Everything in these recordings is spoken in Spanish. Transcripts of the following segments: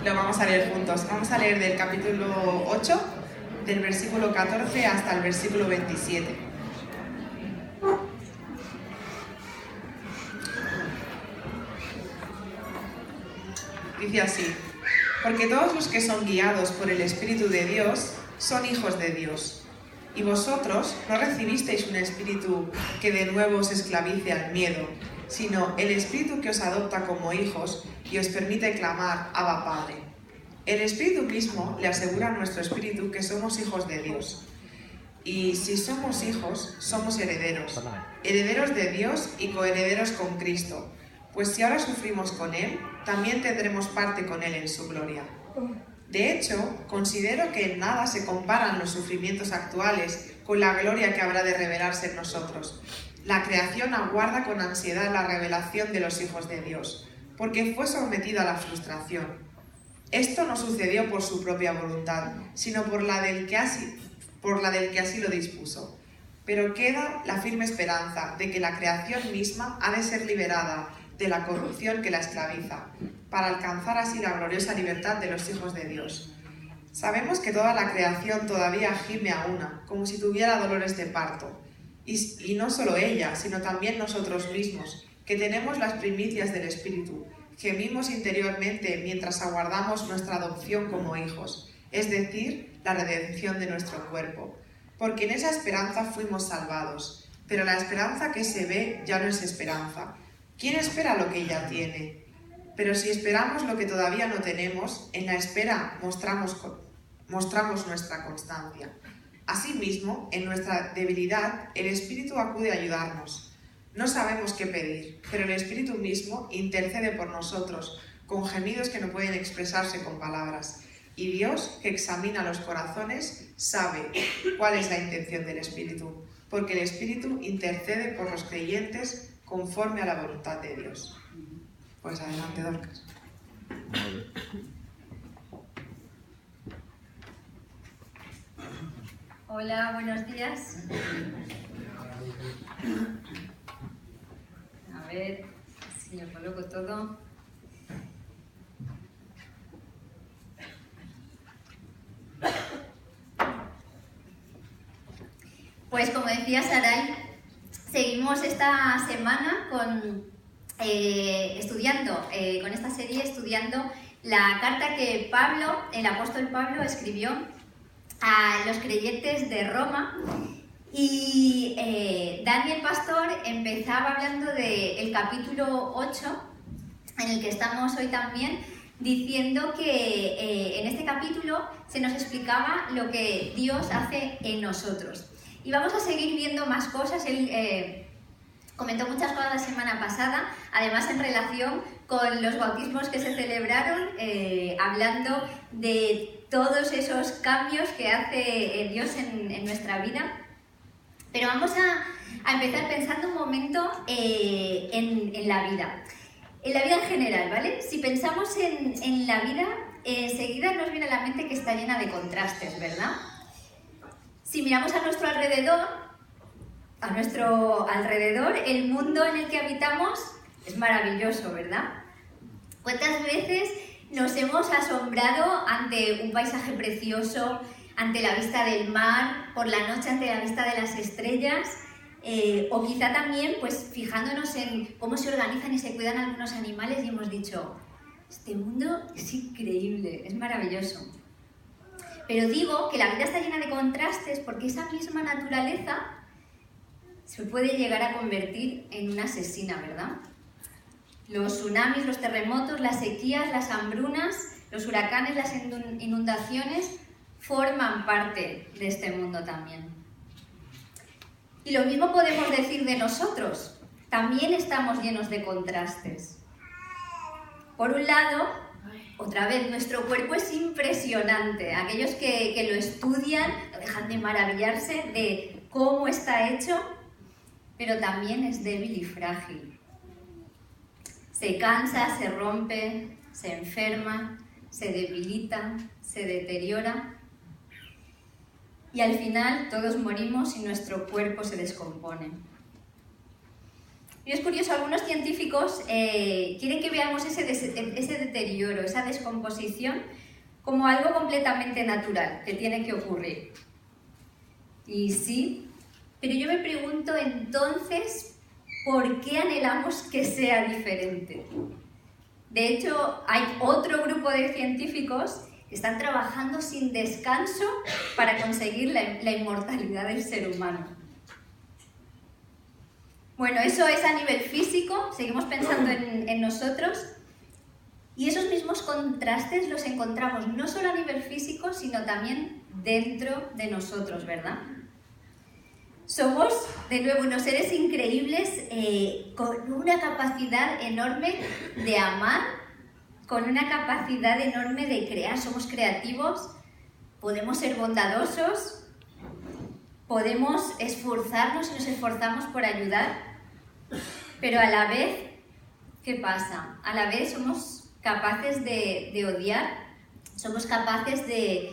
lo vamos a leer juntos. Vamos a leer del capítulo 8, del versículo 14 hasta el versículo 27. Dice así: porque todos los que son guiados por el Espíritu de Dios son hijos de Dios. Y vosotros no recibisteis un espíritu que de nuevo os esclavice al miedo, sino el Espíritu que os adopta como hijos y os permite clamar: Abba, Padre. El Espíritu mismo le asegura a nuestro espíritu que somos hijos de Dios. Y si somos hijos, somos herederos, herederos de Dios y coherederos con Cristo. Pues si ahora sufrimos con Él, también tendremos parte con Él en su gloria. De hecho, considero que en nada se comparan los sufrimientos actuales con la gloria que habrá de revelarse en nosotros. La creación aguarda con ansiedad la revelación de los hijos de Dios, porque fue sometida a la frustración. Esto no sucedió por su propia voluntad, sino por la del que así lo dispuso. Pero queda la firme esperanza de que la creación misma ha de ser liberada de la corrupción que la esclaviza, para alcanzar así la gloriosa libertad de los hijos de Dios. Sabemos que toda la creación todavía gime a una, como si tuviera dolores de parto. Y no solo ella, sino también nosotros mismos, que tenemos las primicias del Espíritu, gemimos interiormente mientras aguardamos nuestra adopción como hijos, es decir, la redención de nuestro cuerpo. Porque en esa esperanza fuimos salvados, pero la esperanza que se ve ya no es esperanza. ¿Quién espera lo que ya tiene? Pero si esperamos lo que todavía no tenemos, en la espera mostramos nuestra constancia. Asimismo, en nuestra debilidad, el Espíritu acude a ayudarnos. No sabemos qué pedir, pero el Espíritu mismo intercede por nosotros, con gemidos que no pueden expresarse con palabras. Y Dios, que examina los corazones, sabe cuál es la intención del Espíritu, porque el Espíritu intercede por los creyentes conforme a la voluntad de Dios. Pues adelante, Dorcas. Hola, buenos días. A ver si lo coloco todo. Pues como decía Saray, seguimos esta semana con esta serie estudiando la carta que Pablo, el apóstol Pablo, escribió a los creyentes de Roma. Y Daniel Pastor empezaba hablando del capítulo 8, en el que estamos hoy también, diciendo que en este capítulo se nos explicaba lo que Dios hace en nosotros. Y vamos a seguir viendo más cosas. Él comentó muchas cosas la semana pasada, además en relación con los bautismos que se celebraron, hablando de todos esos cambios que hace Dios en nuestra vida. Pero vamos a empezar pensando un momento en la vida. En la vida en general, ¿vale? Si pensamos en la vida, enseguida nos viene a la mente que está llena de contrastes, ¿verdad? Si miramos a nuestro alrededor, el mundo en el que habitamos es maravilloso, ¿verdad? ¿Cuántas veces nos hemos asombrado ante un paisaje precioso, ante la vista del mar, por la noche ante la vista de las estrellas? O quizá también pues fijándonos en cómo se organizan y se cuidan algunos animales y hemos dicho: este mundo es increíble, es maravilloso. Pero digo que la vida está llena de contrastes porque esa misma naturaleza se puede llegar a convertir en una asesina, ¿verdad? Los tsunamis, los terremotos, las sequías, las hambrunas, los huracanes, las inundaciones forman parte de este mundo también. Y lo mismo podemos decir de nosotros. También estamos llenos de contrastes. Por un lado, otra vez, nuestro cuerpo es impresionante. Aquellos que lo estudian no dejan de maravillarse de cómo está hecho, pero también es débil y frágil. Se cansa, se rompe, se enferma, se debilita, se deteriora. Y al final todos morimos y nuestro cuerpo se descompone. Y es curioso, algunos científicos quieren que veamos ese deterioro, esa descomposición, como algo completamente natural, que tiene que ocurrir. Y sí, pero yo me pregunto entonces, ¿por qué anhelamos que sea diferente? De hecho, hay otro grupo de científicos que están trabajando sin descanso para conseguir la inmortalidad del ser humano. Bueno, eso es a nivel físico, seguimos pensando en nosotros, y esos mismos contrastes los encontramos no solo a nivel físico, sino también dentro de nosotros, ¿verdad? Somos, de nuevo, unos seres increíbles con una capacidad enorme de amar, con una capacidad enorme de crear. Somos creativos, podemos ser bondadosos, podemos esforzarnos y nos esforzamos por ayudar, pero a la vez, ¿qué pasa? A la vez somos capaces de odiar, somos capaces de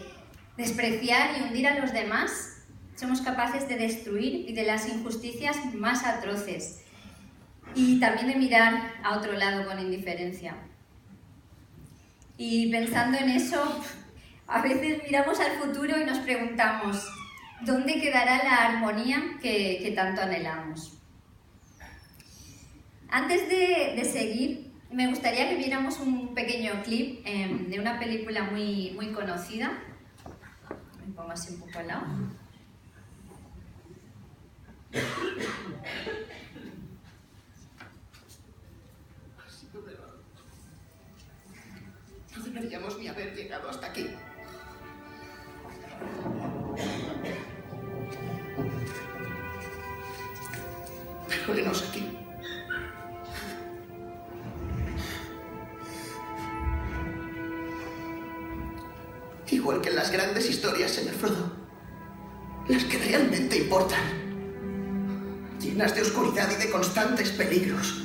despreciar y hundir a los demás. Somos capaces de destruir y de las injusticias más atroces y también de mirar a otro lado con indiferencia. Y pensando en eso, a veces miramos al futuro y nos preguntamos, ¿dónde quedará la armonía que tanto anhelamos? Antes de seguir, me gustaría que viéramos un pequeño clip de una película muy conocida. Me pongo así un poco al lado. No deberíamos ni haber llegado hasta aquí. Pero venos aquí. Igual que en las grandes historias, señor Frodo, las que realmente importan, llenas de oscuridad y de constantes peligros.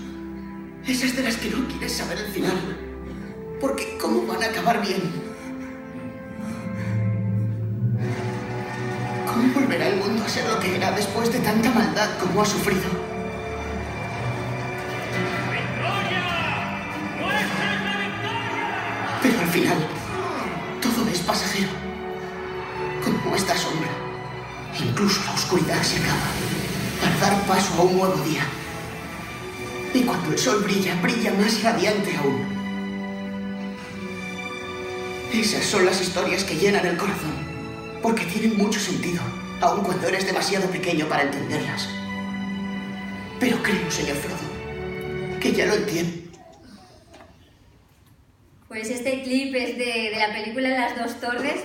Esas de las que no quieres saber el final, porque ¿cómo van a acabar bien? ¿Cómo volverá el mundo a ser lo que era después de tanta maldad como ha sufrido? ¡Victoria! ¡Muestra la victoria! Pero al final, todo es pasajero, como esta sombra. Incluso la oscuridad se acaba para dar paso a un nuevo día. Y cuando el sol brilla, brilla más radiante aún. Esas son las historias que llenan el corazón, porque tienen mucho sentido, aun cuando eres demasiado pequeño para entenderlas. Pero creo, señor Frodo, que ya lo entiendo. Pues este clip es de la película Las Dos Torres.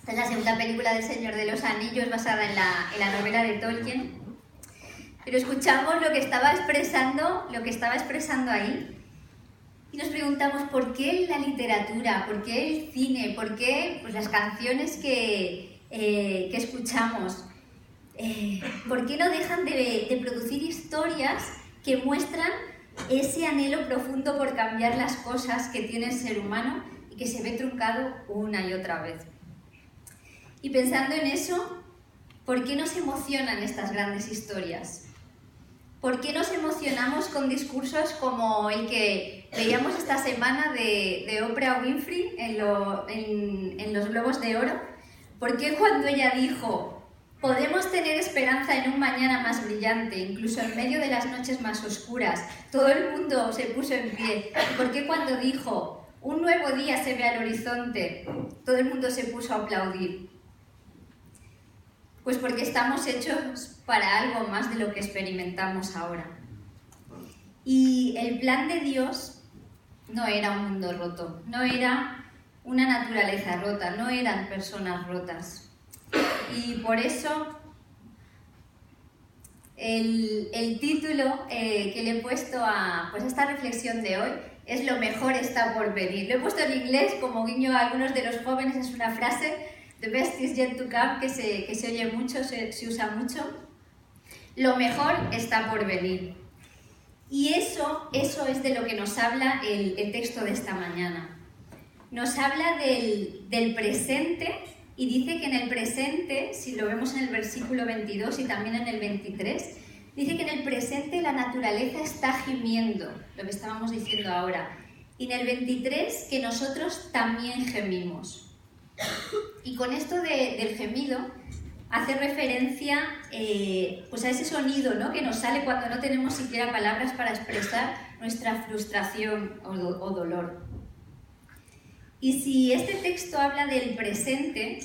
Es la segunda película del Señor de los Anillos, basada en la novela de Tolkien. Pero escuchamos lo que estaba expresando ahí y nos preguntamos por qué la literatura, por qué el cine, por qué pues, las canciones que escuchamos, por qué no dejan de producir historias que muestran ese anhelo profundo por cambiar las cosas que tiene el ser humano y que se ve truncado una y otra vez. Y pensando en eso, ¿por qué nos emocionan estas grandes historias? ¿Por qué nos emocionamos con discursos como el que veíamos esta semana de Oprah Winfrey en los Globos de Oro? ¿Por qué cuando ella dijo, podemos tener esperanza en un mañana más brillante, incluso en medio de las noches más oscuras, todo el mundo se puso en pie? ¿Por qué cuando dijo, un nuevo día se ve al horizonte, todo el mundo se puso a aplaudir? Pues porque estamos hechos para algo más de lo que experimentamos ahora. Y el plan de Dios no era un mundo roto, no era una naturaleza rota, no eran personas rotas. Y por eso el título que le he puesto a esta reflexión de hoy es Lo mejor está por venir. Lo he puesto en inglés como guiño a algunos de los jóvenes, es una frase, The best is yet to come, que se oye mucho, se usa mucho. Lo mejor está por venir. Y eso es de lo que nos habla el texto de esta mañana. Nos habla del presente y dice que en el presente, si lo vemos en el versículo 22 y también en el 23, Dice que en el presente la naturaleza está gimiendo, lo que estábamos diciendo ahora. Y en el 23 que nosotros también gemimos. Y con esto del gemido hace referencia pues a ese sonido, ¿no?, que nos sale cuando no tenemos siquiera palabras para expresar nuestra frustración o dolor. Y si este texto habla del presente,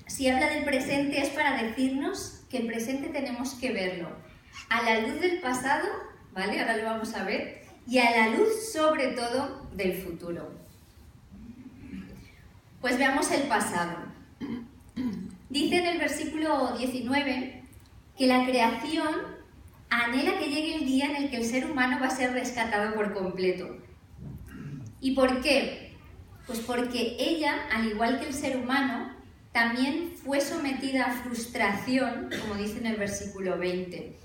si habla del presente es para decirnos que el presente tenemos que verlo a la luz del pasado, ¿vale? Ahora lo vamos a ver, y a la luz sobre todo del futuro. Pues veamos el pasado. Dice en el versículo 19 que la creación anhela que llegue el día en el que el ser humano va a ser rescatado por completo. ¿Y por qué? Pues porque ella, al igual que el ser humano, también fue sometida a frustración, como dice en el versículo 20,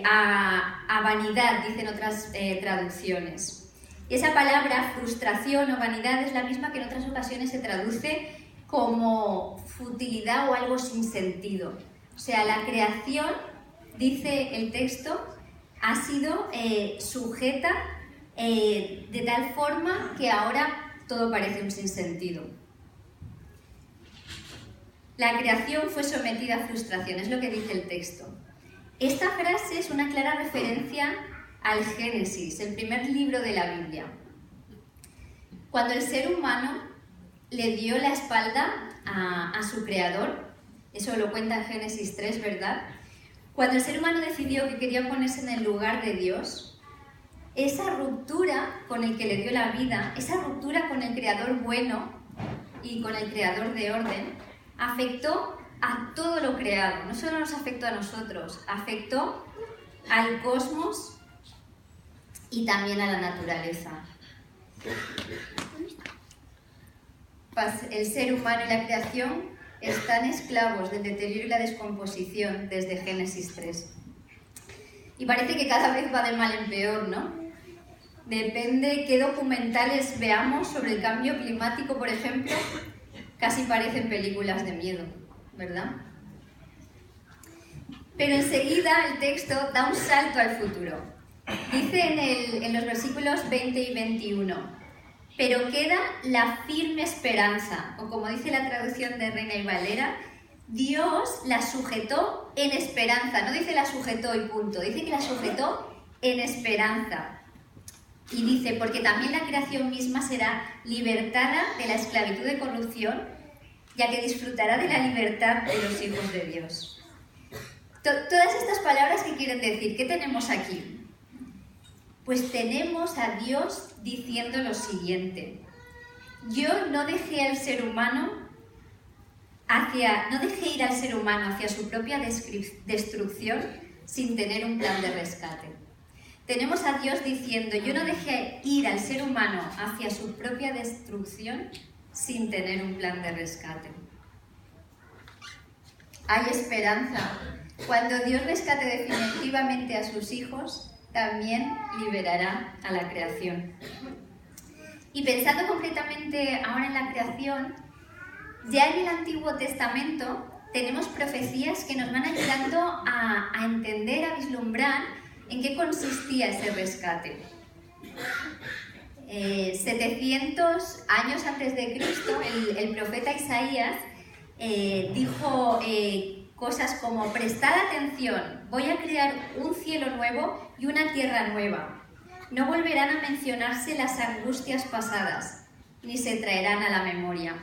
a vanidad, dicen otras traducciones. Y esa palabra, frustración o vanidad, es la misma que en otras ocasiones se traduce como futilidad o algo sin sentido. O sea, la creación, dice el texto, ha sido sujeta de tal forma que ahora todo parece un sinsentido. La creación fue sometida a frustración, es lo que dice el texto. Esta frase es una clara referencia al Génesis, el primer libro de la Biblia. Cuando el ser humano le dio la espalda a su creador, eso lo cuenta en Génesis 3, ¿verdad? Cuando el ser humano decidió que quería ponerse en el lugar de Dios, esa ruptura con el que le dio la vida, esa ruptura con el creador bueno y con el creador de orden, afectó a todo lo creado. No solo nos afectó a nosotros, afectó al cosmos y también a la naturaleza. El ser humano y la creación están esclavos del deterioro y la descomposición desde Génesis 3. Y parece que cada vez va de mal en peor, ¿no? Depende qué documentales veamos sobre el cambio climático, por ejemplo, casi parecen películas de miedo, ¿verdad? Pero enseguida el texto da un salto al futuro. Dice en los versículos 20 y 21, pero queda la firme esperanza, o como dice la traducción de Reina y Valera, Dios la sujetó en esperanza. No dice la sujetó y punto, dice que la sujetó en esperanza. Y dice, porque también la creación misma será libertada de la esclavitud de corrupción, ya que disfrutará de la libertad de los hijos de Dios. Todas estas palabras, ¿qué quieren decir? ¿Qué tenemos aquí? Pues tenemos a Dios diciendo lo siguiente: yo no dejé al ser humano no dejé ir al ser humano hacia su propia destrucción sin tener un plan de rescate. Tenemos a Dios diciendo, yo no dejé ir al ser humano hacia su propia destrucción sin tener un plan de rescate. Hay esperanza. Cuando Dios rescate definitivamente a sus hijos, también liberará a la creación. Y pensando concretamente ahora en la creación, ya en el Antiguo Testamento tenemos profecías que nos van ayudando a entender, a vislumbrar en qué consistía ese rescate. 700 años antes de Cristo, el profeta Isaías dijo cosas como: prestad atención, voy a crear un cielo nuevo y una tierra nueva. No volverán a mencionarse las angustias pasadas, ni se traerán a la memoria.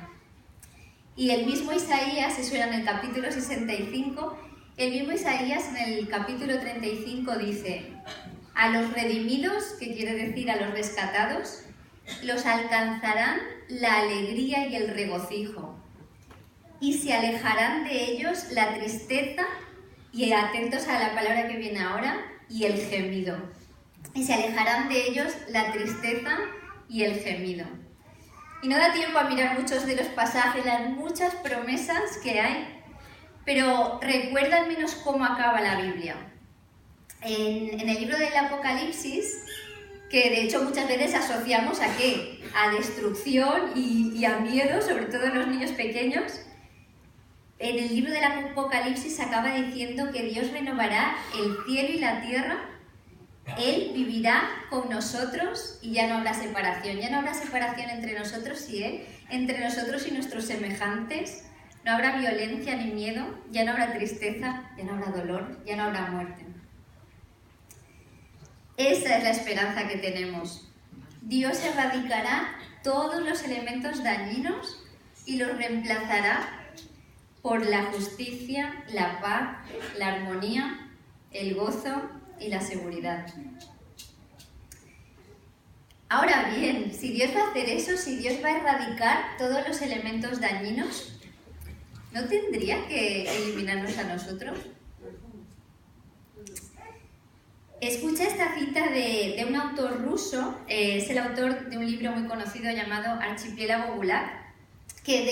Y el mismo Isaías, eso era en el capítulo 65, el mismo Isaías en el capítulo 35 dice: a los redimidos, que quiere decir a los rescatados, los alcanzarán la alegría y el regocijo, y se alejarán de ellos la tristeza, y atentos a la palabra que viene ahora, y el gemido. Y se alejarán de ellos la tristeza y el gemido. Y no da tiempo a mirar muchos de los pasajes, las muchas promesas que hay, pero recuerda al menos cómo acaba la Biblia. En el libro del Apocalipsis, que de hecho muchas veces asociamos ¿a qué? A destrucción y a miedo, sobre todo en los niños pequeños. En el libro del Apocalipsis acaba diciendo que Dios renovará el cielo y la tierra. Él vivirá con nosotros y ya no habrá separación. Ya no habrá separación entre nosotros y Él, entre nosotros y nuestros semejantes. No habrá violencia ni miedo, ya no habrá tristeza, ya no habrá dolor, ya no habrá muerte. Esa es la esperanza que tenemos. Dios erradicará todos los elementos dañinos y los reemplazará por la justicia, la paz, la armonía, el gozo y la seguridad. Ahora bien, si Dios va a hacer eso, si Dios va a erradicar todos los elementos dañinos, ¿no tendría que eliminarnos a nosotros? Escucha esta cita de un autor ruso, es el autor de un libro muy conocido llamado Archipiélago Gulag, que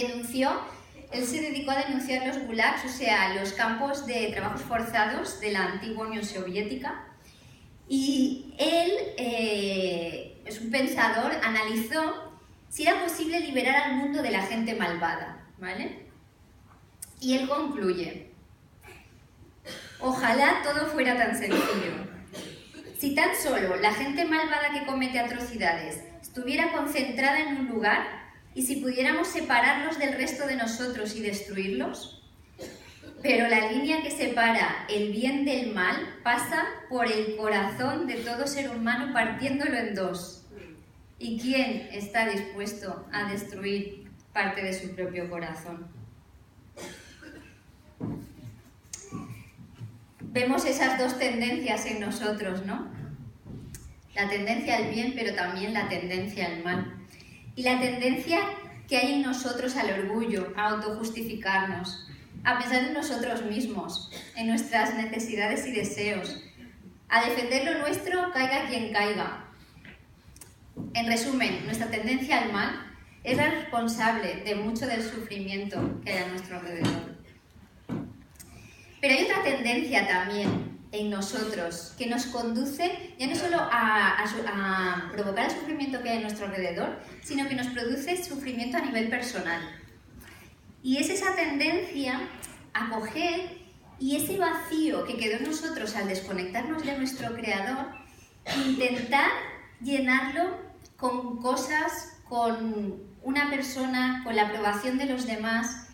él se dedicó a denunciar los gulags, o sea, los campos de trabajos forzados de la antigua Unión Soviética. Y él, es un pensador, analizó si era posible liberar al mundo de la gente malvada, ¿vale? Y él concluye: ojalá todo fuera tan sencillo. Si tan solo la gente malvada que comete atrocidades estuviera concentrada en un lugar y si pudiéramos separarlos del resto de nosotros y destruirlos. Pero la línea que separa el bien del mal pasa por el corazón de todo ser humano partiéndolo en dos. ¿Y quién está dispuesto a destruir parte de su propio corazón? Vemos esas dos tendencias en nosotros, ¿no? La tendencia al bien, pero también la tendencia al mal. Y la tendencia que hay en nosotros al orgullo, a autojustificarnos, a pensar en nosotros mismos, en nuestras necesidades y deseos, a defender lo nuestro, caiga quien caiga. En resumen, nuestra tendencia al mal es la responsable de mucho del sufrimiento que hay a nuestro alrededor. Pero hay otra tendencia también en nosotros que nos conduce ya no solo a provocar el sufrimiento que hay a nuestro alrededor, sino que nos produce sufrimiento a nivel personal. Y es esa tendencia a coger y ese vacío que quedó en nosotros al desconectarnos de nuestro Creador, intentar llenarlo con cosas, con una persona, con la aprobación de los demás,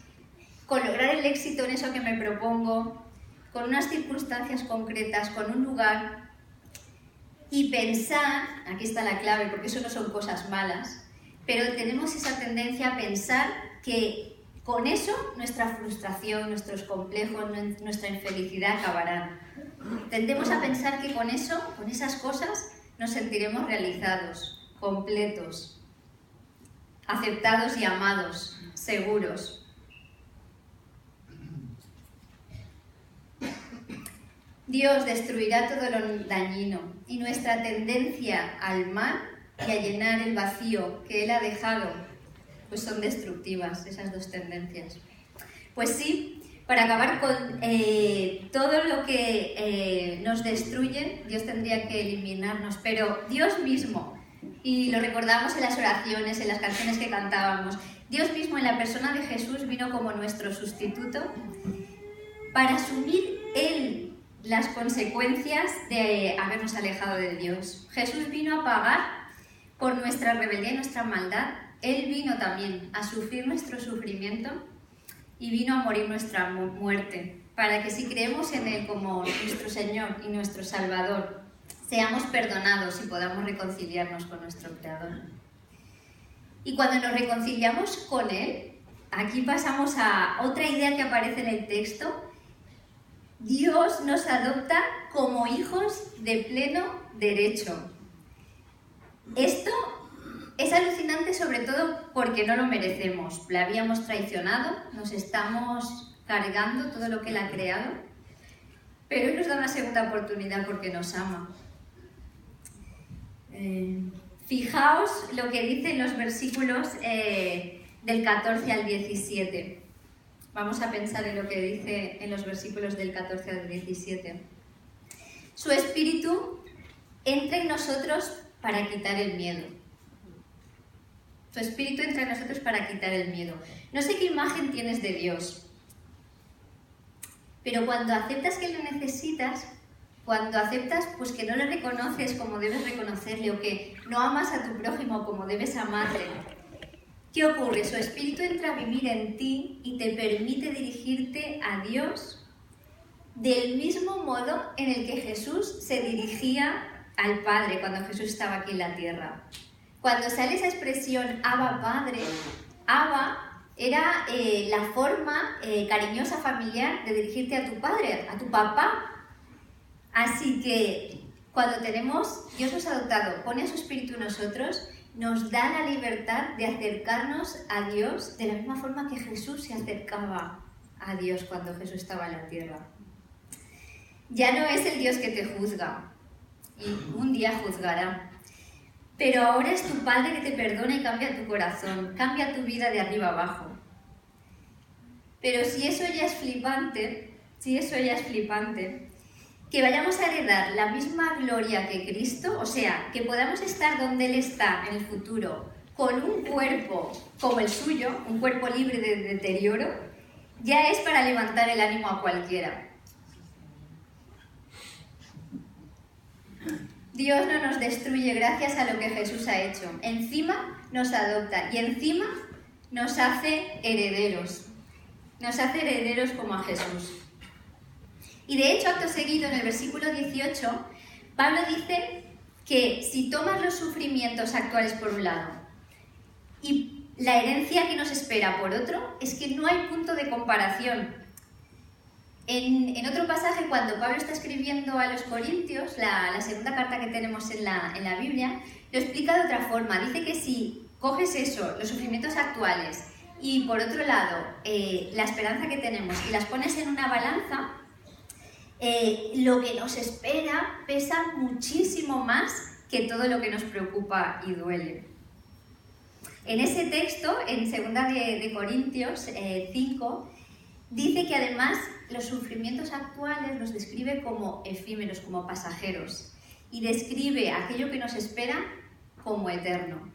con lograr el éxito en eso que me propongo, con unas circunstancias concretas, con un lugar, y pensar, aquí está la clave, porque eso no son cosas malas, pero tenemos esa tendencia a pensar que con eso nuestra frustración, nuestros complejos, nuestra infelicidad acabarán. Tendemos a pensar que con eso, con esas cosas, nos sentiremos realizados, completos, aceptados y amados, seguros. Dios destruirá todo lo dañino y nuestra tendencia al mal y a llenar el vacío que Él ha dejado, pues son destructivas esas dos tendencias. Pues sí, para acabar con todo lo que nos destruye, Dios tendría que eliminarnos, pero Dios mismo, y lo recordamos en las oraciones, en las canciones que cantábamos, Dios mismo en la persona de Jesús vino como nuestro sustituto para asumir Él las consecuencias de habernos alejado de Dios. Jesús vino a pagar por nuestra rebeldía y nuestra maldad. Él vino también a sufrir nuestro sufrimiento y vino a morir nuestra muerte, para que si creemos en Él como nuestro Señor y nuestro Salvador, seamos perdonados y podamos reconciliarnos con nuestro Creador. Y cuando nos reconciliamos con Él, aquí pasamos a otra idea que aparece en el texto. Dios nos adopta como hijos de pleno derecho. Esto es alucinante, sobre todo porque no lo merecemos. Le habíamos traicionado, nos estamos cargando todo lo que Él ha creado, pero Él nos da una segunda oportunidad porque nos ama. Fijaos lo que dicen los versículos del 14 al 17. Vamos a pensar en lo que dice en los versículos del 14 al 17. Su espíritu entra en nosotros para quitar el miedo. Su espíritu entra en nosotros para quitar el miedo. No sé qué imagen tienes de Dios. Pero cuando aceptas que le necesitas, cuando aceptas pues que no le reconoces como debes reconocerle o que no amas a tu prójimo como debes amarle, ¿qué ocurre? Su espíritu entra a vivir en ti y te permite dirigirte a Dios del mismo modo en el que Jesús se dirigía al Padre cuando Jesús estaba aquí en la tierra. Cuando sale esa expresión Abba Padre, Abba era la forma cariñosa familiar de dirigirte a tu padre, a tu papá. Así que cuando Dios nos ha adoptado, pone a su espíritu en nosotros, nos da la libertad de acercarnos a Dios de la misma forma que Jesús se acercaba a Dios cuando Jesús estaba en la tierra. Ya no es el Dios que te juzga, y un día juzgará, pero ahora es tu Padre que te perdona y cambia tu corazón, cambia tu vida de arriba abajo. Pero si eso ya es flipante, que vayamos a heredar la misma gloria que Cristo, o sea, que podamos estar donde Él está en el futuro, con un cuerpo como el suyo, un cuerpo libre de deterioro, ya es para levantar el ánimo a cualquiera. Dios no nos destruye gracias a lo que Jesús ha hecho. Encima nos adopta y encima nos hace herederos. Nos hace herederos como a Jesús. Y de hecho, acto seguido, en el versículo 18, Pablo dice que si tomas los sufrimientos actuales por un lado y la herencia que nos espera por otro, es que no hay punto de comparación. En otro pasaje, cuando Pablo está escribiendo a los Corintios, la segunda carta que tenemos en la Biblia, lo explica de otra forma. Dice que si coges eso, los sufrimientos actuales, y por otro lado, la esperanza que tenemos, y las pones en una balanza, lo que nos espera pesa muchísimo más que todo lo que nos preocupa y duele. En ese texto, en 2 de Corintios 5, dice que además los sufrimientos actuales los describe como efímeros, como pasajeros, y describe aquello que nos espera como eterno.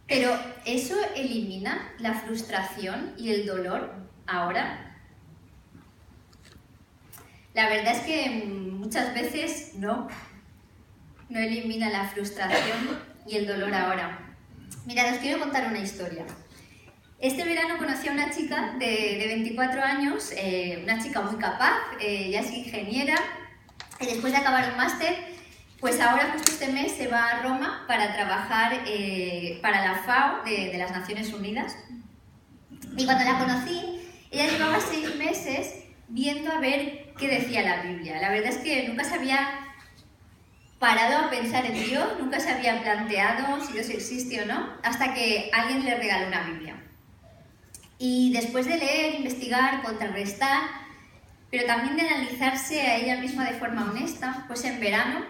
Pero ¿eso elimina la frustración y el dolor ahora? La verdad es que muchas veces no elimina la frustración y el dolor ahora. Mirad, os quiero contar una historia. Este verano conocí a una chica de 24 años, una chica muy capaz, ya es ingeniera, y después de acabar un máster, pues ahora justo este mes se va a Roma para trabajar para la FAO de las Naciones Unidas. Y cuando la conocí, ella llevaba 6 meses viendo a ver qué decía la Biblia. La verdad es que nunca se había parado a pensar en Dios, nunca se había planteado si Dios existe o no, hasta que alguien le regaló una Biblia. Y después de leer, investigar, contrarrestar, pero también de analizarse a ella misma de forma honesta, pues en verano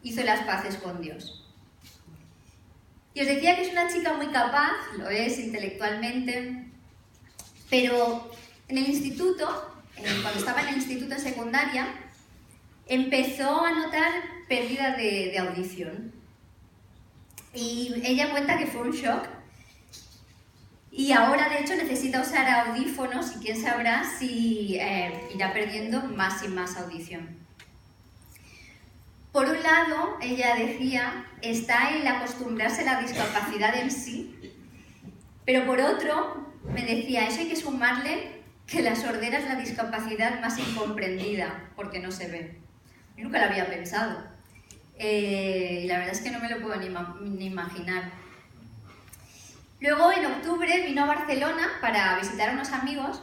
hizo las paces con Dios. Y os decía que es una chica muy capaz, lo es intelectualmente, pero en el instituto, cuando estaba en el instituto en secundaria, empezó a notar pérdida de audición. Y ella cuenta que fue un shock. Y ahora, de hecho, necesita usar audífonos y quién sabrá si irá perdiendo más y más audición. Por un lado, ella decía, está el acostumbrarse a la discapacidad en sí, pero por otro, me decía, eso hay que sumarle que la sordera es la discapacidad más incomprendida, porque no se ve. Yo nunca lo había pensado. Y la verdad es que no me lo puedo ni imaginar. Luego, en octubre, vino a Barcelona para visitar a unos amigos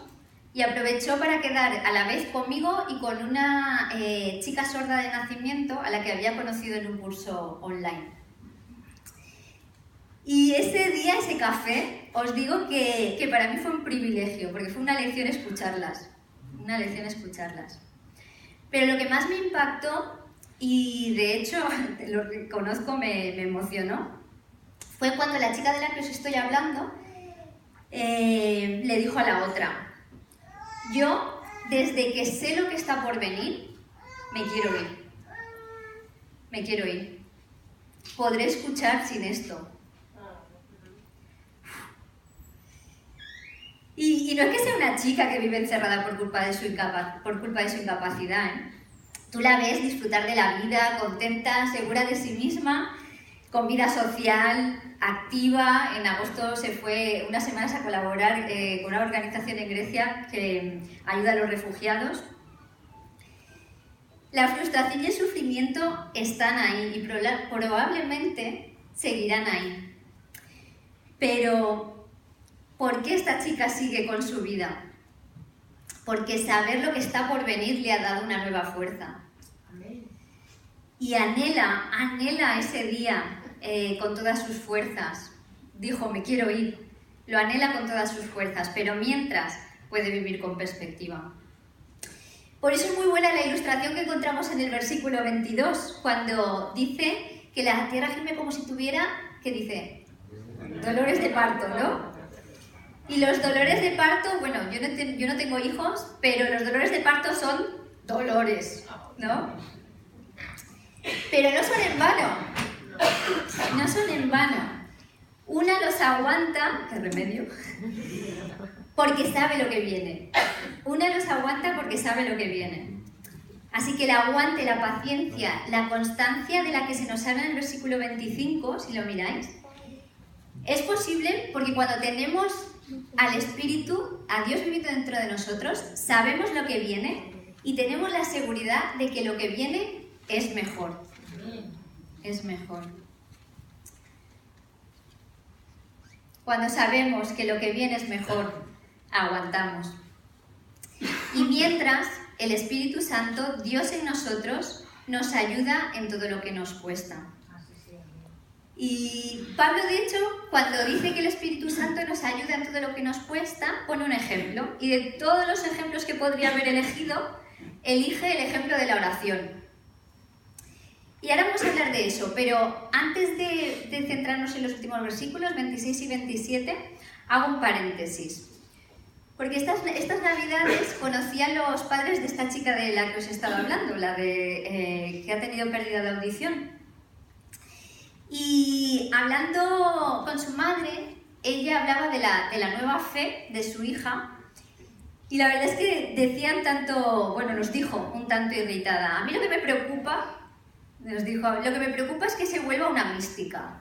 y aprovechó para quedar a la vez conmigo y con una chica sorda de nacimiento a la que había conocido en un curso online. Y ese día, ese café, os digo que para mí fue un privilegio, porque fue una lección escucharlas. Pero lo que más me impactó, y de hecho, lo reconozco, me emocionó, fue cuando la chica de la que os estoy hablando le dijo a la otra, yo, desde que sé lo que está por venir, me quiero ir. Podré escuchar sin esto. Y no es que sea una chica que vive encerrada por culpa de su incapacidad, ¿eh? Tú la ves disfrutar de la vida, contenta, segura de sí misma, con vida social, activa. En agosto se fue unas semanas a colaborar con una organización en Grecia que ayuda a los refugiados. La frustración y el sufrimiento están ahí y probablemente seguirán ahí. Pero, ¿por qué esta chica sigue con su vida? Porque saber lo que está por venir le ha dado una nueva fuerza. Y anhela ese día con todas sus fuerzas. Dijo, me quiero ir. Lo anhela con todas sus fuerzas, pero mientras puede vivir con perspectiva. Por eso es muy buena la ilustración que encontramos en el versículo 22, cuando dice que la tierra gime como si tuviera, ¿qué dice? Dolores de parto, ¿no? Y los dolores de parto, bueno, yo no tengo hijos, pero los dolores de parto son dolores, ¿no? Pero no son en vano. No son en vano. Una los aguanta, qué remedio, porque sabe lo que viene. Una los aguanta porque sabe lo que viene. Así que el aguante, la paciencia, la constancia de la que se nos habla en el versículo 25, si lo miráis, es posible porque cuando tenemos al Espíritu, a Dios viviendo dentro de nosotros, sabemos lo que viene y tenemos la seguridad de que lo que viene es mejor. Es mejor. Cuando sabemos que lo que viene es mejor, aguantamos. Y mientras, el Espíritu Santo, Dios en nosotros, nos ayuda en todo lo que nos cuesta. Y Pablo, de hecho, cuando dice que el Espíritu Santo nos ayuda en todo lo que nos cuesta, pone un ejemplo. Y de todos los ejemplos que podría haber elegido, elige el ejemplo de la oración. Y ahora vamos a hablar de eso, pero antes de centrarnos en los últimos versículos, 26 y 27, hago un paréntesis. Porque estas Navidades conocí a los padres de esta chica de la que os he estado hablando, la de que ha tenido pérdida de audición. Y hablando con su madre, ella hablaba de la nueva fe de su hija. Y la verdad es que decían tanto, bueno, nos dijo un tanto irritada, a mí lo que me preocupa, nos dijo, lo que me preocupa es que se vuelva una mística.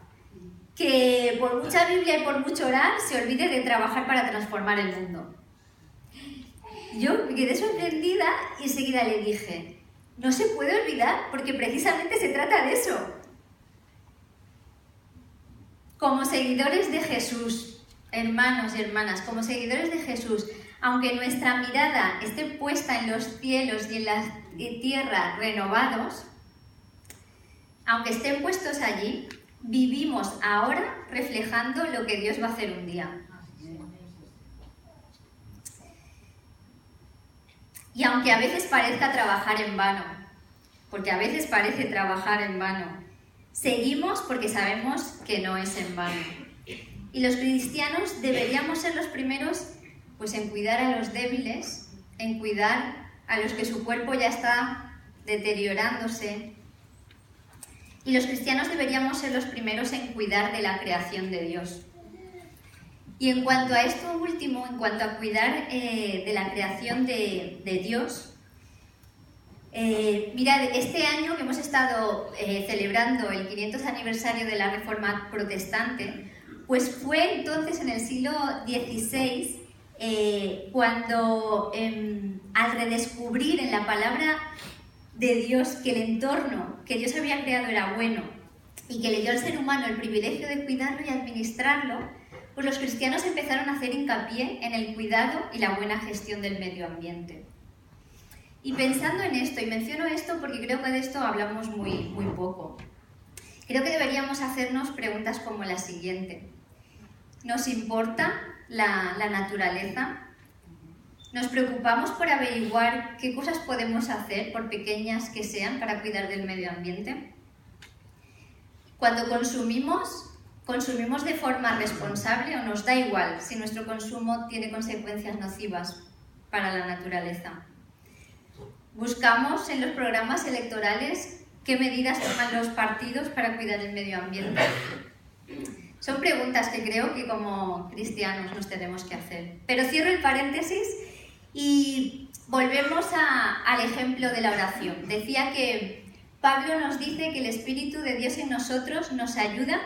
Que por mucha Biblia y por mucho orar se olvide de trabajar para transformar el mundo. Yo me quedé sorprendida y enseguida le dije, no se puede olvidar porque precisamente se trata de eso. Como seguidores de Jesús, hermanos y hermanas, como seguidores de Jesús, aunque nuestra mirada esté puesta en los cielos y en la tierra renovados, aunque estén puestos allí, vivimos ahora reflejando lo que Dios va a hacer un día. Y aunque a veces parezca trabajar en vano, porque a veces parece trabajar en vano, seguimos porque sabemos que no es en vano. Y los cristianos deberíamos ser los primeros pues, en cuidar a los débiles, en cuidar a los que su cuerpo ya está deteriorándose. Y los cristianos deberíamos ser los primeros en cuidar de la creación de Dios. Y en cuanto a esto último, en cuanto a cuidar de la creación de Dios, mirad, este año que hemos estado celebrando el 500 aniversario de la Reforma Protestante, pues fue entonces en el siglo XVI cuando al redescubrir en la palabra de Dios que el entorno que Dios había creado era bueno y que le dio al ser humano el privilegio de cuidarlo y administrarlo, pues los cristianos empezaron a hacer hincapié en el cuidado y la buena gestión del medio ambiente. Y pensando en esto, y menciono esto porque creo que de esto hablamos muy poco, creo que deberíamos hacernos preguntas como la siguiente. ¿Nos importa la naturaleza? ¿Nos preocupamos por averiguar qué cosas podemos hacer, por pequeñas que sean, para cuidar del medio ambiente? Cuando consumimos de forma responsable o nos da igual si nuestro consumo tiene consecuencias nocivas para la naturaleza. Buscamos en los programas electorales qué medidas toman los partidos para cuidar el medio ambiente. Son preguntas que creo que como cristianos nos tenemos que hacer. Pero cierro el paréntesis y volvemos al ejemplo de la oración. Decía que Pablo nos dice que el Espíritu de Dios en nosotros nos ayuda,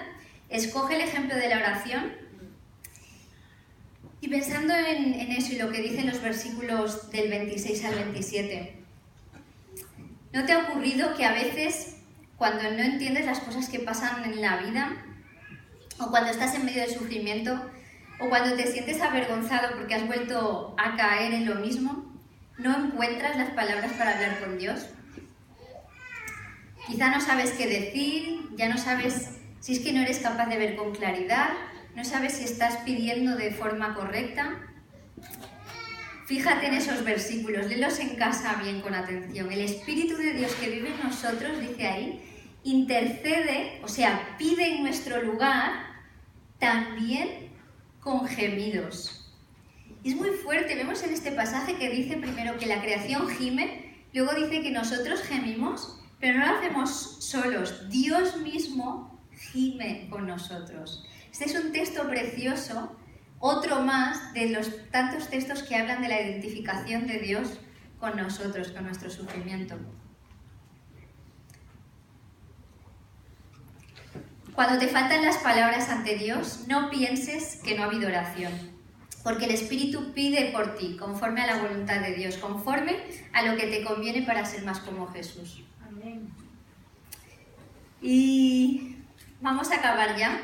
escoge el ejemplo de la oración. Y pensando en eso y lo que dicen los versículos del 26 al 27, ¿no te ha ocurrido que a veces cuando no entiendes las cosas que pasan en la vida, o cuando estás en medio del sufrimiento, o cuando te sientes avergonzado porque has vuelto a caer en lo mismo, no encuentras las palabras para hablar con Dios? Quizá no sabes qué decir, ya no sabes si es que no eres capaz de ver con claridad, no sabes si estás pidiendo de forma correcta. Fíjate en esos versículos, léelos en casa bien con atención. El Espíritu de Dios que vive en nosotros, dice ahí, intercede, o sea, pide en nuestro lugar también con gemidos. Y es muy fuerte, vemos en este pasaje que dice primero que la creación gime, luego dice que nosotros gemimos, pero no lo hacemos solos, Dios mismo gime con nosotros. Este es un texto precioso, otro más de los tantos textos que hablan de la identificación de Dios con nosotros, con nuestro sufrimiento. Cuando te faltan las palabras ante Dios, no pienses que no ha habido oración, porque el Espíritu pide por ti, conforme a la voluntad de Dios, conforme a lo que te conviene para ser más como Jesús. Amén. Y vamos a acabar ya.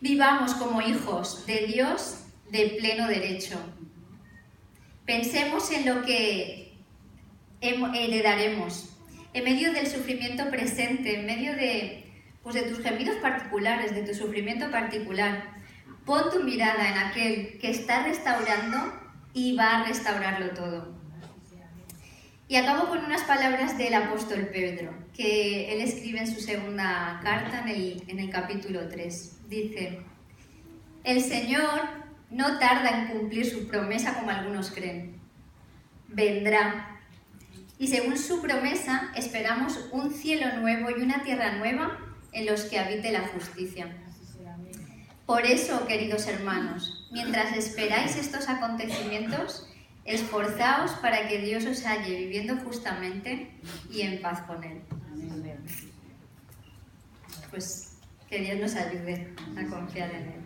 Vivamos como hijos de Dios de pleno derecho. Pensemos en lo que heredaremos. En medio del sufrimiento presente, en medio de tus gemidos particulares, de tu sufrimiento particular, pon tu mirada en aquel que está restaurando y va a restaurarlo todo. Y acabo con unas palabras del apóstol Pedro, que él escribe en su segunda carta, en el capítulo 3. Dice: el Señor no tarda en cumplir su promesa como algunos creen. Vendrá. Y según su promesa, esperamos un cielo nuevo y una tierra nueva en los que habite la justicia. Por eso, queridos hermanos, mientras esperáis estos acontecimientos, esforzaos para que Dios os halle viviendo justamente y en paz con Él. Pues que Dios nos ayude a confiar en Él.